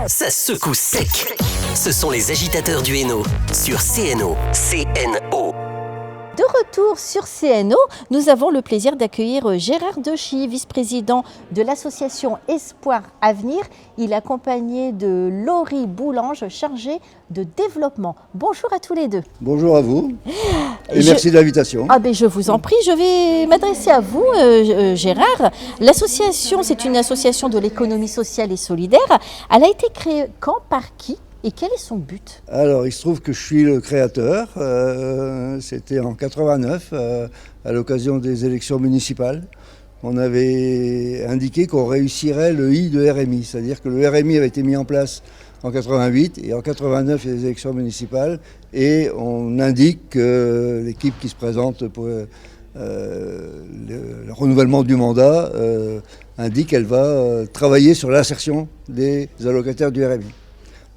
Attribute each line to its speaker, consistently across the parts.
Speaker 1: ça secoue sec. Ce sont les agitateurs du Hainaut sur CNO. CNO.
Speaker 2: De retour sur CNO, nous avons le plaisir d'accueillir Gérard Dechy, vice-président de l'association Espoir Avenir. Il est accompagné de Laurie Boulange, chargée de développement. Bonjour à tous les deux.
Speaker 3: Bonjour à vous et merci de l'invitation.
Speaker 2: Je vous en prie, je vais m'adresser à vous, Gérard. L'association, c'est une association de l'économie sociale et solidaire. Elle a été créée quand, par qui ? Et quel est son but ?
Speaker 3: Alors, il se trouve que je suis le créateur. C'était en 89, à l'occasion des élections municipales. On avait indiqué qu'on réussirait le I de RMI, c'est-à-dire que le RMI avait été mis en place en 88 et en 89, il y a des élections municipales et on indique que l'équipe qui se présente pour le renouvellement du mandat indique qu'elle va travailler sur l'insertion des allocataires du RMI.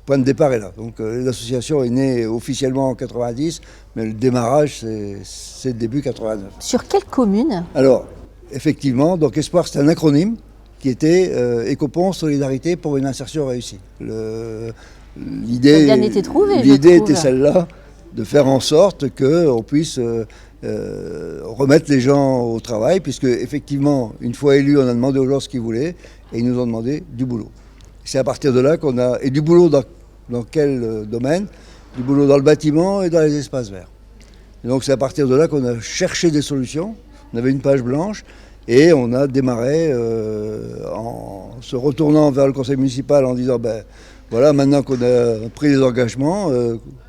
Speaker 3: Le point de départ est là. Donc l'association est née officiellement en 90, mais le démarrage c'est début 89.
Speaker 2: Sur quelle commune ?
Speaker 3: Alors, effectivement, donc Espoir c'est un acronyme qui était Écopon Solidarité pour une insertion réussie. L'idée était celle-là, de faire en sorte qu'on puisse remettre les gens au travail, puisque effectivement, une fois élus, on a demandé aux gens ce qu'ils voulaient, et ils nous ont demandé du boulot. C'est à partir de là qu'on a... Et du boulot dans quel domaine ? Du boulot dans le bâtiment et dans les espaces verts. Et donc c'est à partir de là qu'on a cherché des solutions. On avait une page blanche et on a démarré en se retournant vers le conseil municipal en disant voilà, maintenant qu'on a pris les engagements,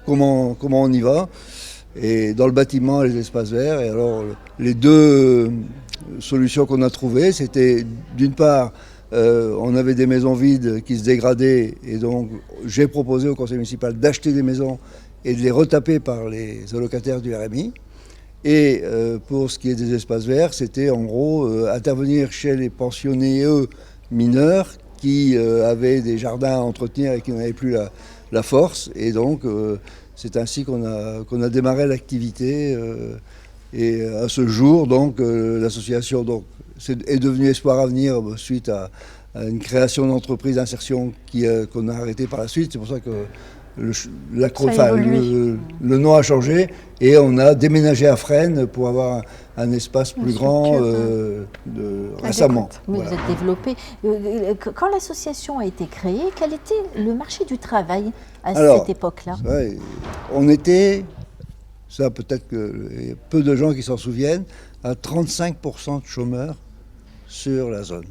Speaker 3: comment on y va ? Et dans le bâtiment et les espaces verts. Et alors les deux solutions qu'on a trouvées, c'était d'une part... on avait des maisons vides qui se dégradaient et donc j'ai proposé au conseil municipal d'acheter des maisons et de les retaper par les allocataires du RMI. Et pour ce qui est des espaces verts, c'était en gros intervenir chez les pensionnés mineurs qui avaient des jardins à entretenir et qui n'avaient plus la force. Et donc c'est ainsi qu'on a démarré l'activité. Et à ce jour, donc, l'association est devenue Espoir Avenir suite à une création d'entreprise d'insertion qu'on a arrêtée par la suite. C'est pour ça que le nom a changé et on a déménagé à Fresnes pour avoir un espace plus grand récemment.
Speaker 2: Vous êtes développé. Quand l'association a été créée, quel était le marché du travail à cette époque-là ?
Speaker 3: On était... Ça, peut-être qu'il y a peu de gens qui s'en souviennent, à 35% de chômeurs sur la zone.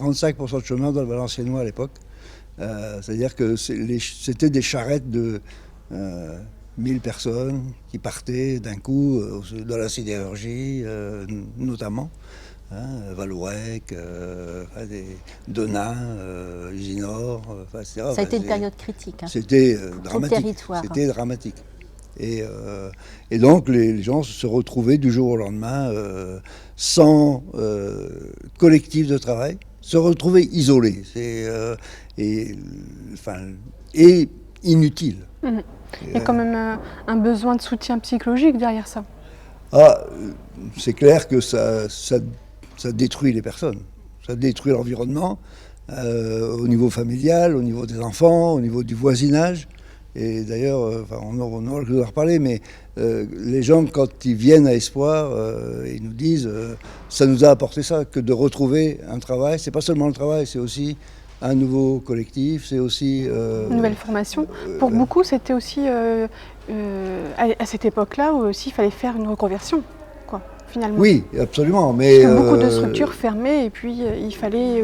Speaker 3: 35% de chômeurs dans le Valenciennois à l'époque. C'est-à-dire que c'était des charrettes de 1000 personnes qui partaient d'un coup dans la sidérurgie, notamment. Valouec, Denain, Usinor, etc.
Speaker 2: Ça a été une période critique.
Speaker 3: C'était dramatique. C'était dramatique. Et donc les gens se retrouvaient du jour au lendemain sans collectif de travail, se retrouvaient isolés et inutiles.
Speaker 4: Mmh. Il y a quand même un besoin de soutien psychologique derrière ça.
Speaker 3: C'est clair que ça détruit les personnes, ça détruit l'environnement au niveau familial, au niveau des enfants, au niveau du voisinage. Et d'ailleurs, on aura le temps de reparler, mais les gens, quand ils viennent à Espoir, ils nous disent ça nous a apporté ça, que de retrouver un travail. C'est pas seulement le travail, c'est aussi un nouveau collectif, c'est aussi...
Speaker 4: une nouvelle formation. Pour beaucoup, c'était aussi, à cette époque-là, où aussi il fallait faire une reconversion, quoi, finalement.
Speaker 3: Oui, absolument. Mais,
Speaker 4: beaucoup de structures fermées, et puis il fallait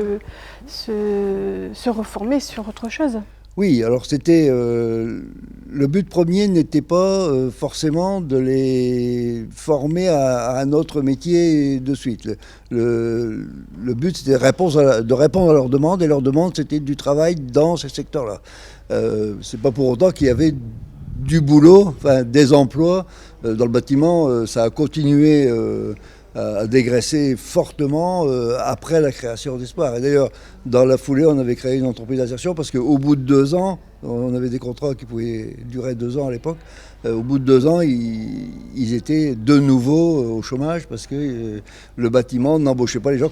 Speaker 4: se reformer sur autre chose.
Speaker 3: Oui, alors c'était le but premier n'était pas forcément de les former à un autre métier de suite. Le but c'était de répondre à leurs demandes, et leurs demandes c'était du travail dans ce secteur-là. C'est pas pour autant qu'il y avait du boulot, des emplois dans le bâtiment. Ça a continué à dégraisser fortement après la création d'Espoir. Et d'ailleurs, dans la foulée, on avait créé une entreprise d'insertion parce qu'au bout de 2 ans, On avait des contrats qui pouvaient durer 2 ans à l'époque. Au bout de 2 ans, ils étaient de nouveau au chômage parce que le bâtiment n'embauchait pas les gens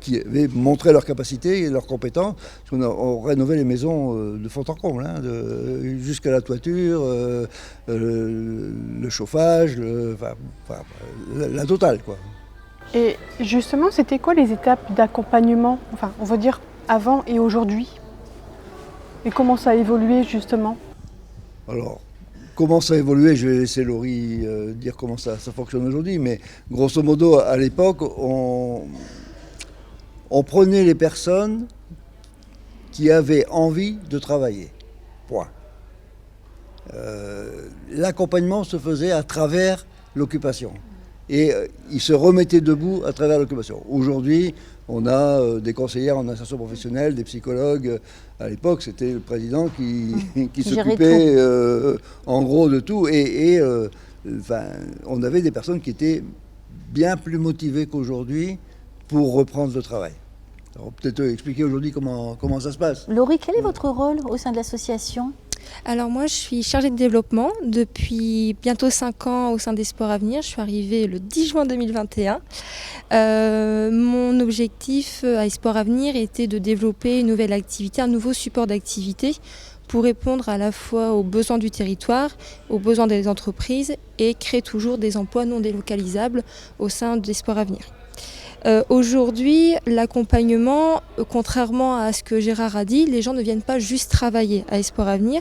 Speaker 3: qui avaient montré leur capacité et leurs compétences. On rénovait les maisons de fond en comble, hein, jusqu'à la toiture, le chauffage, la totale, quoi.
Speaker 4: Et justement, c'était quoi les étapes d'accompagnement, enfin, on va dire avant et aujourd'hui? Et comment ça a évolué justement?
Speaker 3: Alors, comment ça a évolué? Je vais laisser Laurie dire comment ça fonctionne aujourd'hui, mais grosso modo, à l'époque, on prenait les personnes qui avaient envie de travailler. Point. L'accompagnement se faisait à travers l'occupation. Et ils se remettaient debout à travers l'occupation. Aujourd'hui, on a des conseillères en insertion professionnelle, des psychologues. À l'époque, c'était le président qui s'occupait en gros de tout. On avait des personnes qui étaient bien plus motivées qu'aujourd'hui pour reprendre le travail. Alors peut-être expliquer aujourd'hui comment ça se passe.
Speaker 2: Laurie, quel est votre rôle au sein de l'association ?
Speaker 5: Alors moi, je suis chargée de développement depuis bientôt 5 ans au sein d'Espoir Avenir. Je suis arrivée le 10 juin 2021. Mon objectif à Espoir Avenir était de développer une nouvelle activité, un nouveau support d'activité pour répondre à la fois aux besoins du territoire, aux besoins des entreprises et créer toujours des emplois non délocalisables au sein d'Espoir Avenir. Aujourd'hui, l'accompagnement, contrairement à ce que Gérard a dit, les gens ne viennent pas juste travailler à Espoir Avenir.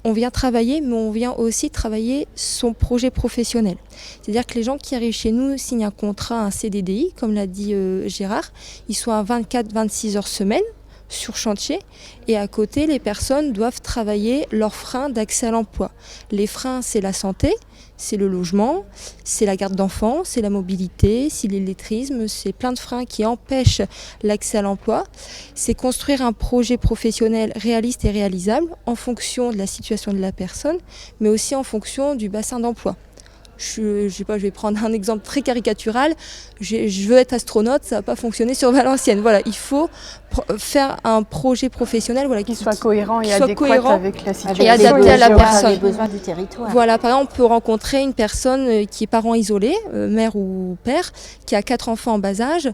Speaker 5: On vient travailler, mais on vient aussi travailler son projet professionnel. C'est-à-dire que les gens qui arrivent chez nous signent un contrat, un CDDI, comme l'a dit Gérard. Ils sont à 24-26 heures semaine sur chantier. Et à côté, les personnes doivent travailler leurs freins d'accès à l'emploi. Les freins, c'est la santé, c'est le logement, c'est la garde d'enfants, c'est la mobilité, c'est l'illettrisme, c'est plein de freins qui empêchent l'accès à l'emploi. C'est construire un projet professionnel réaliste et réalisable en fonction de la situation de la personne, mais aussi en fonction du bassin d'emploi. Je vais prendre un exemple très caricatural. Je veux être astronaute, ça ne va pas fonctionner sur Valenciennes. Voilà, il faut faire un projet professionnel
Speaker 4: qui soit cohérent et adéquat avec la situation
Speaker 5: et adapté à la personne.
Speaker 2: Les besoins du territoire.
Speaker 5: Voilà, par exemple, on peut rencontrer une personne qui est parent isolé, mère ou père, qui a 4 enfants en bas âge.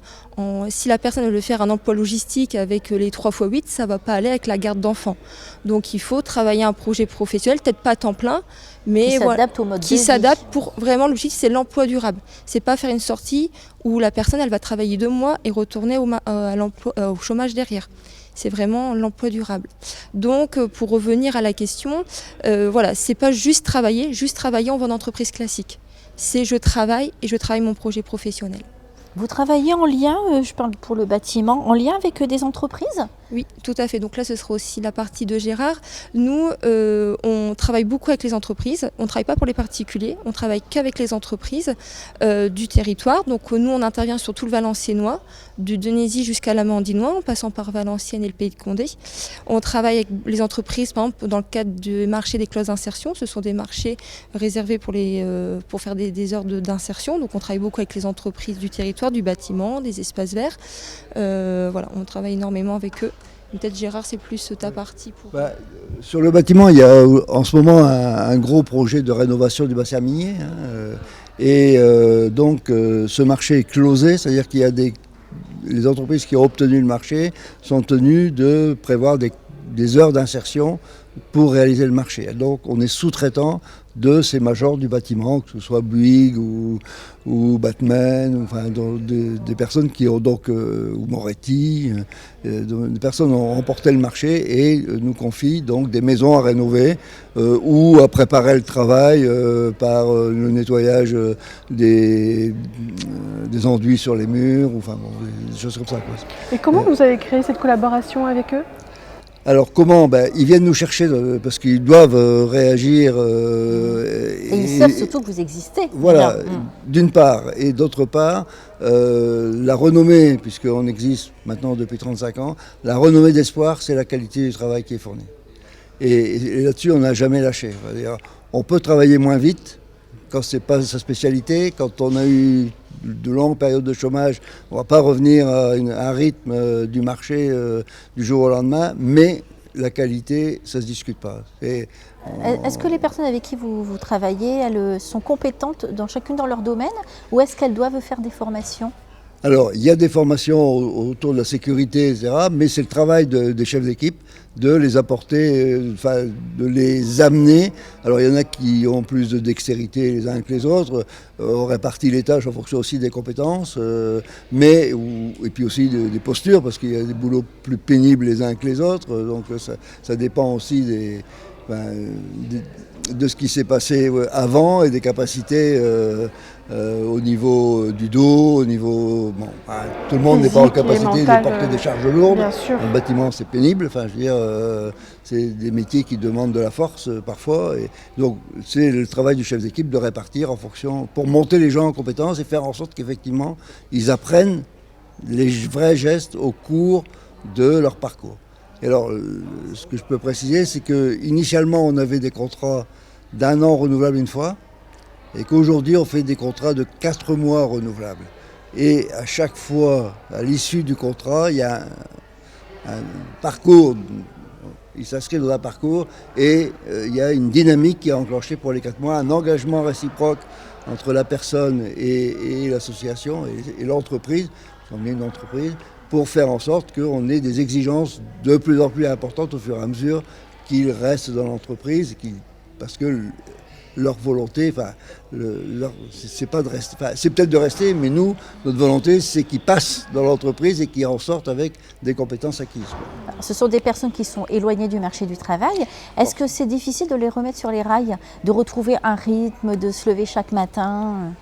Speaker 5: Si la personne veut faire un emploi logistique avec les 3x8, ça ne va pas aller avec la garde d'enfants. Donc il faut travailler un projet professionnel, peut-être pas à temps plein, mais
Speaker 2: qui s'adapte
Speaker 5: pour vraiment l'objectif, c'est l'emploi durable. C'est pas faire une sortie où la personne elle va travailler 2 mois et retourner au chômage derrière. C'est vraiment l'emploi durable. Donc pour revenir à la question, c'est pas juste travailler en voie d'entreprise classique. C'est je travaille mon projet professionnel.
Speaker 2: Vous travaillez en lien, je parle pour le bâtiment, en lien avec des entreprises ?
Speaker 5: Oui, tout à fait. Donc là, ce sera aussi la partie de Gérard. Nous, on travaille beaucoup avec les entreprises. On ne travaille pas pour les particuliers. On travaille qu'avec les entreprises du territoire. Donc nous, on intervient sur tout le Valenciennois, du Denaisis jusqu'à l'Amandinois, en passant par Valenciennes et le Pays de Condé. On travaille avec les entreprises, par exemple, dans le cadre du marché des clauses d'insertion. Ce sont des marchés réservés pour faire des heures d'insertion. Donc on travaille beaucoup avec les entreprises du territoire, du bâtiment, des espaces verts. On travaille énormément avec eux. Peut-être Gérard, c'est plus ta partie.
Speaker 3: Sur le bâtiment, il y a en ce moment un gros projet de rénovation du bassin minier. Donc ce marché est closé, c'est-à-dire qu'il y a les entreprises qui ont obtenu le marché sont tenues de prévoir des heures d'insertion pour réaliser le marché. Donc on est sous-traitant de ces majors du bâtiment, que ce soit Bouygues ou Batman, des personnes qui ont ou Moretti, des personnes ont remporté le marché et nous confient donc des maisons à rénover ou à préparer le travail par le nettoyage des enduits sur les murs, des choses comme ça.
Speaker 4: Et comment vous avez créé cette collaboration avec eux ?
Speaker 3: Alors comment ? Ils viennent nous chercher parce qu'ils doivent réagir.
Speaker 2: Et ils savent surtout que vous existez.
Speaker 3: Voilà, d'une part. Et d'autre part, la renommée, puisqu'on existe maintenant depuis 35 ans, la renommée d'Espoir, c'est la qualité du travail qui est fourni. Et là-dessus, on n'a jamais lâché. C'est-à-dire, on peut travailler moins vite quand ce n'est pas sa spécialité, quand on a eu de longues périodes de chômage, on ne va pas revenir à un rythme du marché du jour au lendemain, mais la qualité, ça ne se discute pas.
Speaker 2: Est-ce que les personnes avec qui vous travaillez, elles sont compétentes chacune dans leur domaine ou est-ce qu'elles doivent faire des formations ?
Speaker 3: Alors, il y a des formations autour de la sécurité, etc., mais c'est le travail des chefs d'équipe de les apporter, de les amener. Alors, il y en a qui ont plus de dextérité les uns que les autres. On répartit les tâches en fonction aussi des compétences, et puis aussi des postures, parce qu'il y a des boulots plus pénibles les uns que les autres. Donc, ça dépend aussi de ce qui s'est passé avant et des capacités au niveau du dos, au niveau... tout le monde n'est pas en capacité de porter des charges lourdes. Un bâtiment, c'est pénible. C'est des métiers qui demandent de la force parfois. Et donc, c'est le travail du chef d'équipe de répartir en fonction... pour monter les gens en compétences et faire en sorte qu'effectivement, ils apprennent les vrais gestes au cours de leur parcours. Et alors, ce que je peux préciser, c'est qu'initialement, on avait des contrats d'1 an renouvelables une fois, et qu'aujourd'hui, on fait des contrats de 4 mois renouvelables. Et à chaque fois, à l'issue du contrat, il y a un parcours, il s'inscrit dans un parcours, et il y a une dynamique qui est enclenchée pour les 4 mois, un engagement réciproque entre la personne et l'association et l'entreprise, parce qu'on est une entreprise, pour faire en sorte qu'on ait des exigences de plus en plus importantes au fur et à mesure qu'ils restent dans l'entreprise, parce que leur volonté, c'est pas de rester, c'est peut-être de rester, mais nous, notre volonté, c'est qu'ils passent dans l'entreprise et qu'ils en sortent avec des compétences acquises.
Speaker 2: Ce sont des personnes qui sont éloignées du marché du travail. Est-ce que c'est difficile de les remettre sur les rails, de retrouver un rythme, de se lever chaque matin ?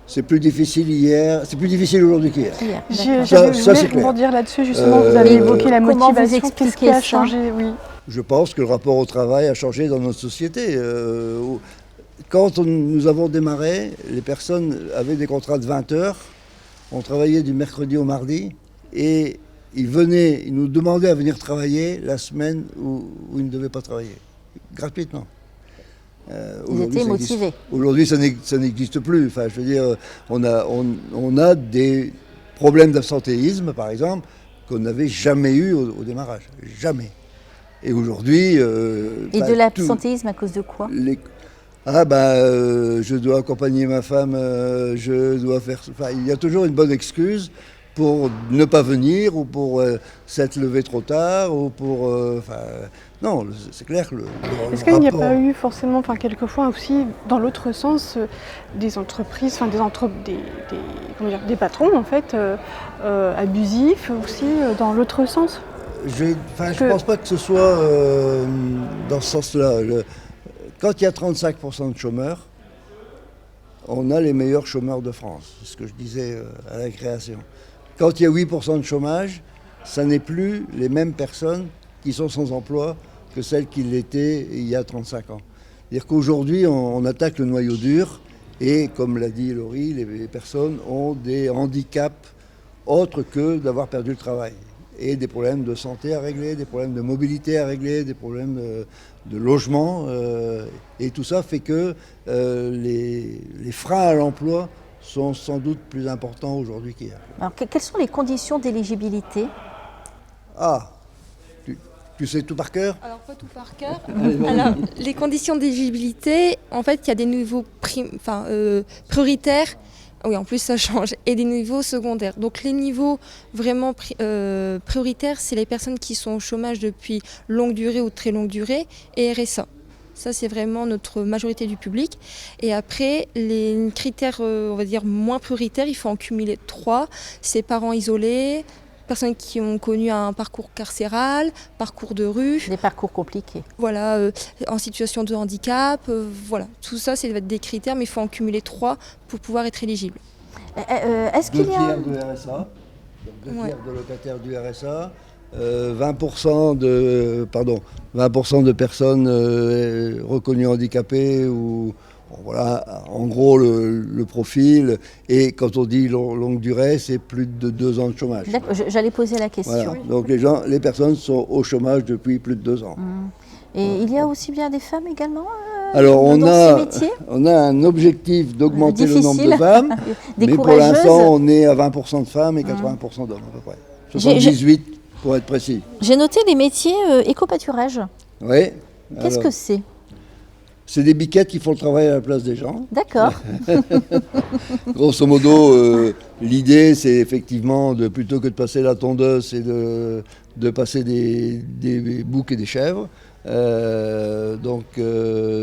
Speaker 3: C'est plus difficile hier, c'est plus difficile aujourd'hui qu'hier.
Speaker 4: Je voulais dire là-dessus, justement, vous avez évoqué la motivation, qu'est-ce qui a changé, oui.
Speaker 3: Je pense que le rapport au travail a changé dans notre société. Quand nous avons démarré, les personnes avaient des contrats de 20 heures, on travaillait du mercredi au mardi, et ils nous demandaient à venir travailler la semaine où ils ne devaient pas travailler, gratuitement.
Speaker 2: Ils étaient motivés.
Speaker 3: Aujourd'hui, ça n'existe plus. Enfin, je veux dire, on a des problèmes d'absentéisme, par exemple, qu'on n'avait jamais eu au démarrage. Jamais. Et aujourd'hui...
Speaker 2: Et de l'absentéisme à cause de quoi ?
Speaker 3: Je dois accompagner ma femme, je dois faire... il y a toujours une bonne excuse pour ne pas venir ou pour s'être levé trop tard ou pour... non, c'est clair que
Speaker 4: Est-ce qu'il n'y a pas eu forcément, quelquefois aussi, dans l'autre sens, des entreprises, des patrons en fait, abusifs aussi, dans l'autre sens ?
Speaker 3: Je ne pense pas que ce soit dans ce sens-là. Quand il y a 35% de chômeurs, on a les meilleurs chômeurs de France. C'est ce que je disais à la création. Quand il y a 8% de chômage, ça n'est plus les mêmes personnes qui sont sans emploi que celles qui l'étaient il y a 35 ans. C'est-à-dire qu'aujourd'hui, on attaque le noyau dur et, comme l'a dit Laurie, les personnes ont des handicaps autres que d'avoir perdu le travail. Et des problèmes de santé à régler, des problèmes de mobilité à régler, des problèmes de logement. Et tout ça fait que les freins à l'emploi sont sans doute plus importants aujourd'hui qu'hier.
Speaker 2: Alors, quelles sont les conditions d'éligibilité ?
Speaker 3: Tu sais tout par cœur ?
Speaker 5: Alors, pas tout par cœur. Alors, les conditions d'éligibilité, en fait, il y a des niveaux prioritaires. Oui, en plus, ça change. Et des niveaux secondaires. Donc, les niveaux vraiment prioritaires, c'est les personnes qui sont au chômage depuis longue durée ou très longue durée et RSA. Ça, c'est vraiment notre majorité du public. Et après, les critères, on va dire, moins prioritaires, il faut en cumuler 3. C'est parents isolés, personnes qui ont connu un parcours carcéral, parcours de rue.
Speaker 2: Des parcours compliqués.
Speaker 5: Voilà, en situation de handicap. Voilà, tout ça, c'est des critères, mais il faut en cumuler 3 pour pouvoir être éligible.
Speaker 3: Est-ce qu'il y a... 2 tiers de RSA, donc 2 tiers de locataires du RSA, 20% de personnes reconnues handicapées ou... Voilà, en gros, le profil. Et quand on dit longue durée, c'est plus de 2 ans de chômage.
Speaker 2: D'accord, j'allais poser la question.
Speaker 3: Voilà. Donc les personnes sont au chômage depuis plus de 2 ans.
Speaker 2: Et il y a aussi bien des femmes également
Speaker 3: Alors
Speaker 2: dans ces métiers ?
Speaker 3: On a un objectif d'augmenter le nombre de femmes, mais pour l'instant on est à 20% de femmes et 80% d'hommes à peu près. 78 pour être précis.
Speaker 2: J'ai noté les métiers éco-pâturage.
Speaker 3: Oui.
Speaker 2: Qu'est-ce que c'est?
Speaker 3: C'est des biquettes qui font le travail à la place des gens.
Speaker 2: D'accord.
Speaker 3: Grosso modo, l'idée, c'est effectivement, plutôt que de passer la tondeuse, c'est de passer des boucs et des chèvres.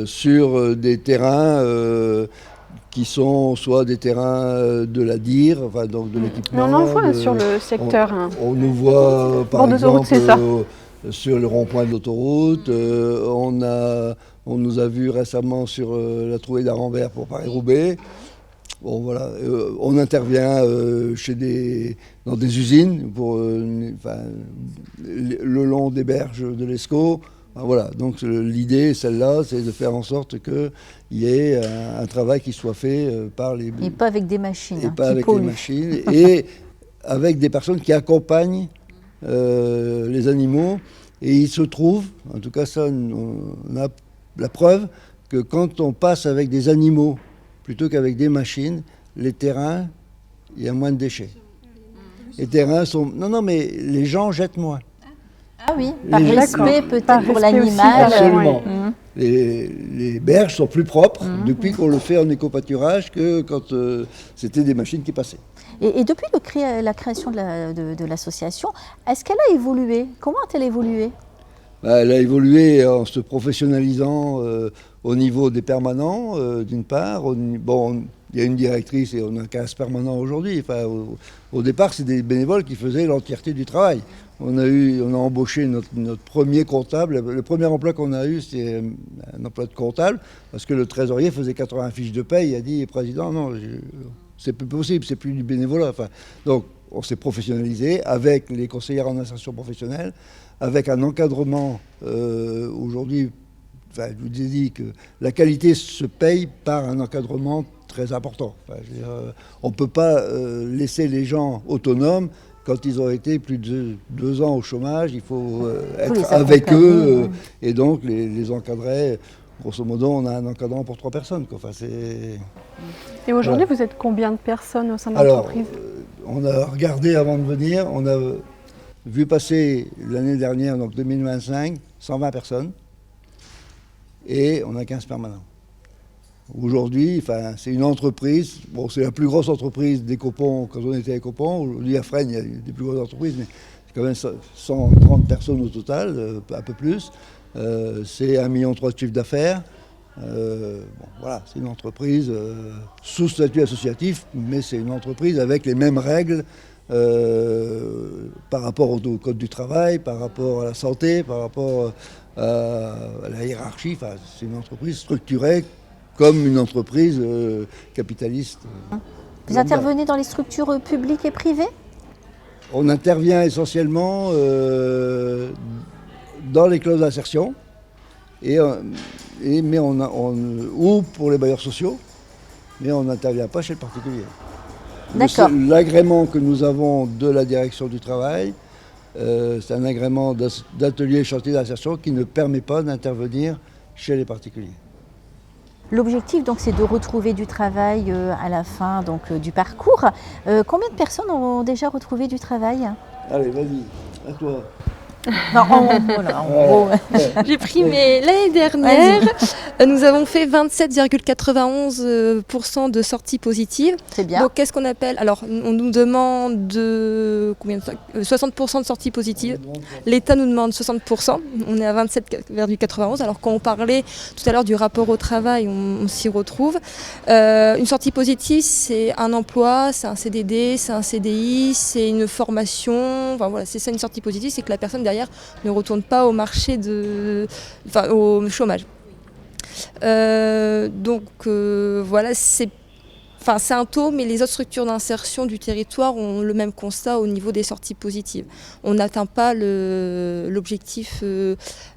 Speaker 3: Sur des terrains qui sont soit des terrains de la DIR, enfin donc de l'équipement.
Speaker 4: Mais on en voit sur le secteur.
Speaker 3: On nous voit par exemple
Speaker 4: c'est ça.
Speaker 3: sur le rond-point de l'autoroute. On nous a vus récemment sur la trouée d'Arambert pour Paris-Roubaix. Bon, voilà. On intervient dans des usines le long des berges de l'Escaut. Voilà. Donc l'idée, celle-là, c'est de faire en sorte qu'il y ait un travail qui soit fait par les...
Speaker 2: Et pas avec des machines.
Speaker 3: Et pas avec des machines. Et avec des personnes qui accompagnent les animaux. Et il se trouve, en tout cas ça, on a la preuve que quand on passe avec des animaux plutôt qu'avec des machines, les terrains, il y a moins de déchets. Les terrains sont... Non, mais les gens jettent moins.
Speaker 2: Ah oui, par respect peut-être pour l'animal.
Speaker 3: Absolument. Les berges sont plus propres depuis qu'on le fait en éco-pâturage que quand c'était des machines qui passaient.
Speaker 2: Et depuis la création de l'association, est-ce qu'elle a évolué? Comment a-t-elle évolué?
Speaker 3: Elle a évolué en se professionnalisant au niveau des permanents, d'une part. Bon, il y a une directrice et on a 15 permanents aujourd'hui. Enfin, au départ, c'est des bénévoles qui faisaient l'entièreté du travail. On a embauché notre premier comptable. Le premier emploi qu'on a eu, c'est un emploi de comptable, parce que le trésorier faisait 80 fiches de paye. Il a dit, président, non, c'est plus possible, c'est plus du bénévolat. Enfin, donc, on s'est professionnalisé avec les conseillères en insertion professionnelle, avec un encadrement. Aujourd'hui, je vous ai dit que la qualité se paye par un encadrement très important. On ne peut pas laisser les gens autonomes quand ils ont été plus de 2 ans au chômage. Il faut être avec eux et donc les encadrer. Grosso modo, on a un encadrant pour 3 personnes. Enfin,
Speaker 4: et aujourd'hui, vous êtes combien de personnes au sein de l'entreprise?
Speaker 3: On a regardé avant de venir, on a vu passer l'année dernière, donc 2025, 120 personnes et on a 15 permanents. Aujourd'hui, c'est une entreprise, bon, c'est la plus grosse entreprise d'Ecopon quand on était à Ecopon. Aujourd'hui, à Fresnes, il y a des plus grosses entreprises, mais c'est quand même 130 personnes au total, un peu plus. C'est 1,3 million de chiffre d'affaires. Voilà, c'est une entreprise sous statut associatif, mais c'est une entreprise avec les mêmes règles par rapport au code du travail, par rapport à la santé, par rapport à la hiérarchie. C'est une entreprise structurée comme une entreprise capitaliste.
Speaker 2: Vous intervenez dans les structures publiques et privées?
Speaker 3: On intervient essentiellement dans les clauses d'insertion, ou pour les bailleurs sociaux, mais on n'intervient pas chez le particulier.
Speaker 2: D'accord.
Speaker 3: L'agrément que nous avons de la direction du travail, c'est un agrément d'atelier chantier d'insertion qui ne permet pas d'intervenir chez les particuliers.
Speaker 2: L'objectif, donc, c'est de retrouver du travail à la fin du parcours. Combien de personnes ont déjà retrouvé du travail?
Speaker 3: Allez, vas-y, à toi.
Speaker 5: J'ai pris l'année dernière, nous avons fait 27,91% de sorties positives.
Speaker 2: C'est bien.
Speaker 5: Donc qu'est-ce qu'on appelle? Alors on nous demande 60% de sorties positives. L'État nous demande 60%. On est à 27,91. Alors quand on parlait tout à l'heure du rapport au travail, on s'y retrouve. Une sortie positive, c'est un emploi, c'est un CDD, c'est un CDI, c'est une formation. Enfin voilà, c'est ça une sortie positive, c'est que la personne derrière ne retourne pas au marché au chômage. Voilà, c'est un taux, mais les autres structures d'insertion du territoire ont le même constat au niveau des sorties positives. On n'atteint pas l'objectif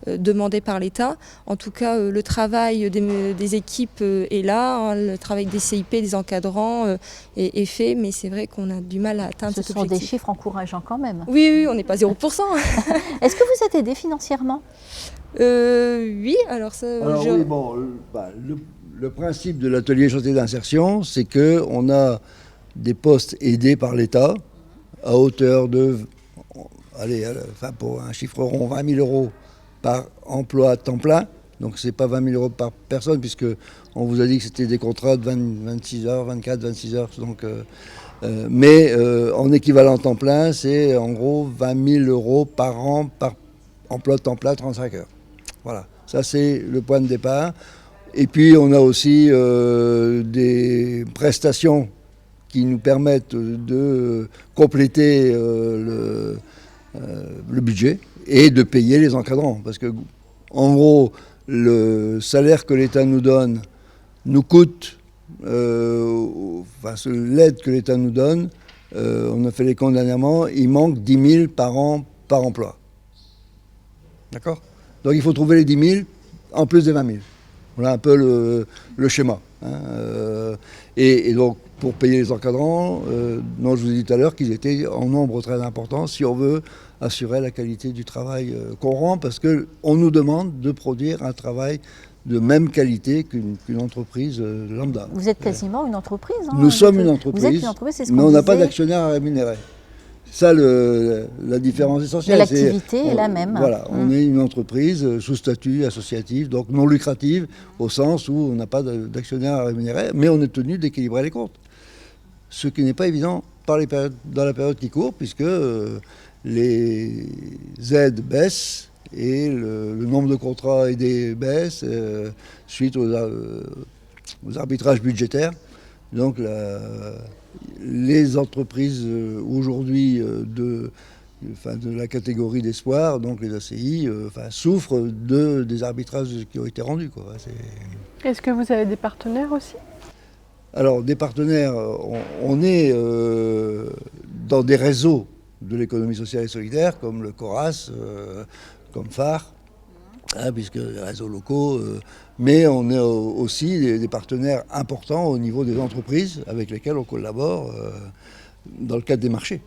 Speaker 5: demandé par l'État. En tout cas, le travail des équipes est là, le travail des CIP, des encadrants est fait, mais c'est vrai qu'on a du mal à atteindre cet objectif.
Speaker 2: Ce sont des chiffres encourageants quand même.
Speaker 5: Oui, on n'est pas 0%.
Speaker 2: Est-ce que vous êtes aidé financièrement?
Speaker 5: Oui, alors ça...
Speaker 3: oui, bon, le principe de l'atelier chantier d'insertion, c'est qu'on a des postes aidés par l'État à hauteur de allez, enfin pour un chiffre rond, 20 000 euros par emploi à temps plein. Donc c'est pas 20 000 euros par personne, puisque on vous a dit que c'était des contrats de 26 heures, 24, 26 heures. Donc, mais en équivalent temps plein, c'est en gros 20 000 euros par an par emploi de temps plein, 35 heures. Voilà, ça c'est le point de départ. Et puis on a aussi des prestations qui nous permettent de compléter le budget et de payer les encadrants. Parce que, en gros, le salaire que l'État nous donne nous coûte, l'aide que l'État nous donne, on a fait les comptes dernièrement, il manque 10 000 par an par emploi. D'accord ? Donc il faut trouver les 10 000 en plus des 20 000. Voilà un peu le schéma. Hein. Et donc, pour payer les encadrants, je vous ai dit tout à l'heure qu'ils étaient en nombre très important si on veut assurer la qualité du travail qu'on rend, parce qu'on nous demande de produire un travail de même qualité qu'une entreprise lambda.
Speaker 2: Vous êtes quasiment une entreprise. Hein,
Speaker 3: nous sommes une entreprise,
Speaker 2: vous êtes une entreprise, c'est ce
Speaker 3: mais
Speaker 2: qu'on
Speaker 3: on n'a
Speaker 2: disait.
Speaker 3: pas d'actionnaire à rémunérer. C'est ça la différence essentielle.
Speaker 2: Mais l'activité est la même.
Speaker 3: Voilà, on est une entreprise sous statut associatif, donc non lucrative, au sens où on n'a pas d'actionnaire à rémunérer, mais on est tenu d'équilibrer les comptes. Ce qui n'est pas évident dans la période qui court, puisque les aides baissent et le nombre de contrats aidés baisse suite aux arbitrages budgétaires. Donc les entreprises aujourd'hui de la catégorie d'espoir, donc les ACI, souffrent des arbitrages qui ont été rendus, quoi.
Speaker 4: Est-ce que vous avez des partenaires aussi ?
Speaker 3: Alors, des partenaires, on est dans des réseaux de l'économie sociale et solidaire, comme le CORAS, comme phare, puisque les réseaux locaux, mais on est aussi des partenaires importants au niveau des entreprises avec lesquelles on collabore dans le cadre des marchés.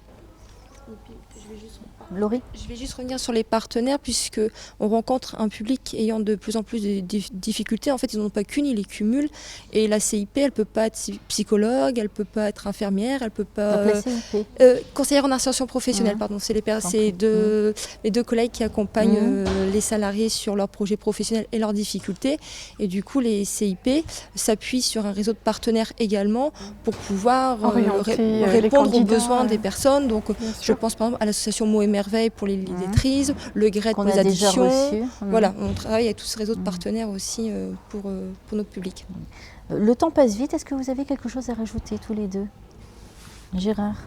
Speaker 2: Laurie ?
Speaker 5: Je vais juste revenir sur les partenaires, puisque on rencontre un public ayant de plus en plus de difficultés. En fait, ils n'en ont pas qu'une, ils les cumulent. Et la CIP, elle ne peut pas être psychologue, elle ne peut pas être infirmière, elle ne peut pas...
Speaker 2: Donc la CIP.
Speaker 5: Conseillère en insertion professionnelle, pardon. C'est les deux collègues qui accompagnent les salariés sur leurs projets professionnels et leurs difficultés. Et du coup, les CIP s'appuient sur un réseau de partenaires également pour pouvoir répondre aux besoins des personnes. Donc, je pense par exemple à l'association Mots et Merveille pour les lettrises, le GRED pour les additions. Voilà, on travaille avec tout ce réseau de partenaires aussi pour notre public.
Speaker 2: Le temps passe vite. Est-ce que vous avez quelque chose à rajouter tous les deux ? Gérard ?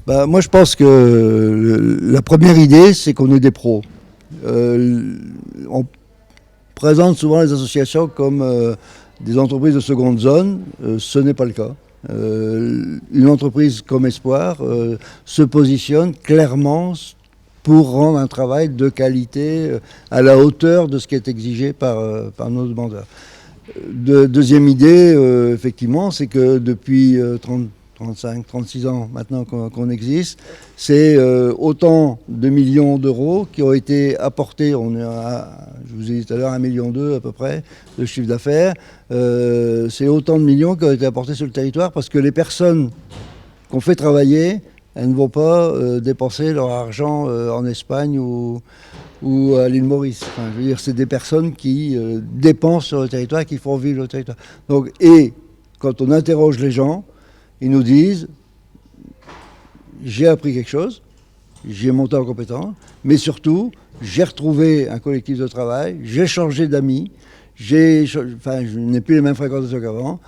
Speaker 3: Moi, je pense que la première idée, c'est qu'on est des pros. On présente souvent les associations comme des entreprises de seconde zone. Ce n'est pas le cas. Une entreprise comme Espoir se positionne clairement pour rendre un travail de qualité à la hauteur de ce qui est exigé par nos demandeurs. Deuxième idée, effectivement, c'est que depuis 35, 36 ans maintenant qu'on existe, c'est autant de millions d'euros qui ont été apportés. On est je vous ai dit tout à l'heure, 1,2 million à peu près de chiffre d'affaires. C'est autant de millions qui ont été apportés sur le territoire, parce que les personnes qu'on fait travailler, elles ne vont pas dépenser leur argent en Espagne ou à l'île Maurice. Enfin, je veux dire, c'est des personnes qui dépensent sur le territoire et qui font vivre le territoire. Donc, et quand on interroge les gens, ils nous disent « j'ai appris quelque chose, j'ai monté en compétence, mais surtout, j'ai retrouvé un collectif de travail, j'ai changé d'amis, je n'ai plus les mêmes fréquentations qu'avant,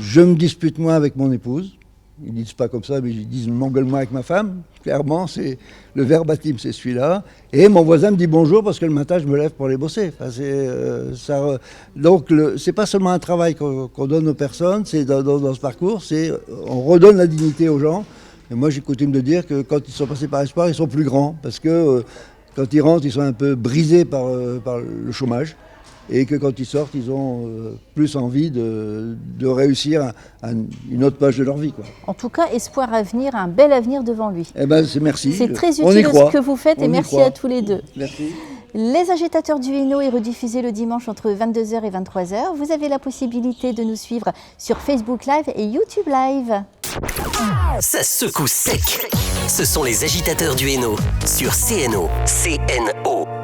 Speaker 3: je me dispute moins avec mon épouse ». Ils ne disent pas comme ça, mais ils disent « m'engueule moins avec ma femme ». Clairement, c'est le verbatim, c'est celui-là. Et mon voisin me dit bonjour parce que le matin, je me lève pour aller bosser. Enfin, donc, c'est pas seulement un travail qu'on donne aux personnes, c'est dans ce parcours, on redonne la dignité aux gens. Et moi, j'ai coutume de dire que quand ils sont passés par Espoir, ils sont plus grands. Parce que quand ils rentrent, ils sont un peu brisés par le chômage. Et que quand ils sortent, ils ont plus envie de réussir une autre page de leur vie, quoi.
Speaker 2: En tout cas, Espoir Avenir a un bel avenir devant lui.
Speaker 3: Eh ben, merci.
Speaker 2: C'est très utile ce que vous faites et merci à tous les deux.
Speaker 3: Merci.
Speaker 2: Les agitateurs du Hainaut est rediffusé le dimanche entre 22h et 23h. Vous avez la possibilité de nous suivre sur Facebook Live et YouTube Live.
Speaker 1: Ça secoue sec. Ce sont les agitateurs du Hainaut sur CNO. CNO.